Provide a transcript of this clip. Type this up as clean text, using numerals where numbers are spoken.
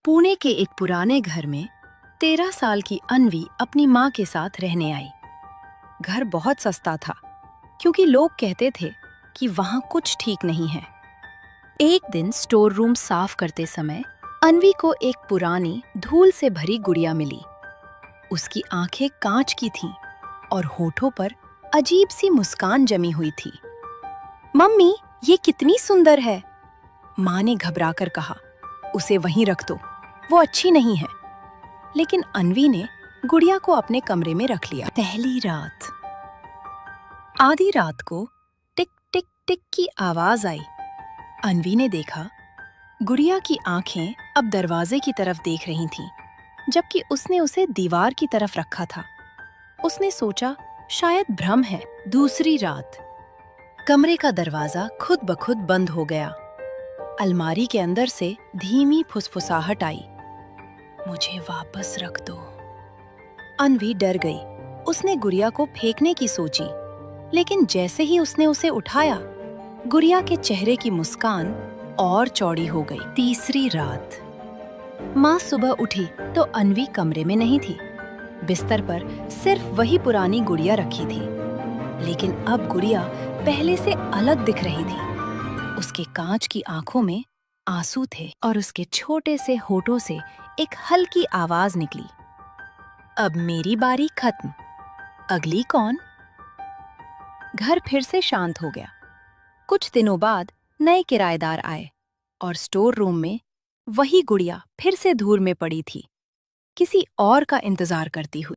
पुणे के एक पुराने घर में 13 साल की अन्वी अपनी माँ के साथ रहने आई। घर बहुत सस्ता था क्योंकि लोग कहते थे कि वहाँ कुछ ठीक नहीं है। एक दिन स्टोर रूम साफ करते समय अन्वी को एक पुरानी धूल से भरी गुड़िया मिली। उसकी आंखें कांच की थीं और होठों पर अजीब सी मुस्कान जमी हुई थी। मम्मी, ये कितनी सुंदर है, माँ ने घबराकर कहा। उसे वहीं रख दो, वो अच्छी नहीं है। लेकिन अन्वी ने गुड़िया को अपने कमरे में रख लिया। पहली रात। आधी रात को टिक टिक टिक की आवाज आई। अन्वी ने देखा गुड़िया की आंखें अब दरवाजे की तरफ देख रही थीं, जबकि उसने उसे दीवार की तरफ रखा था। उसने सोचा शायद भ्रम है। दूसरी रात। कमरे का दरवाजा खुद ब खुद बंद हो गया। अलमारी के अंदर से धीमी फुसफुसाहट आई। मुझे वापस रख दो। अन्वी डर गई। उसने गुड़िया को फेंकने की सोची, लेकिन जैसे ही उसने उसे उठाया, गुड़िया के चेहरे की मुस्कान और चौड़ी हो गई। तीसरी रात। माँ सुबह उठी तो अन्वी कमरे में नहीं थी। बिस्तर पर सिर्फ वही पुरानी गुड़िया रखी थी, लेकिन अब गुड़िया पहले से अलग दिख रही थी। उसके कांच की आंखों में आंसू थे और उसके छोटे से होठों से एक हल्की आवाज निकली। अब मेरी बारी खत्म, अगली कौन? घर फिर से शांत हो गया। कुछ दिनों बाद नए किराएदार आए और स्टोर रूम में वही गुड़िया फिर से धूल में पड़ी थी, किसी और का इंतजार करती हुई।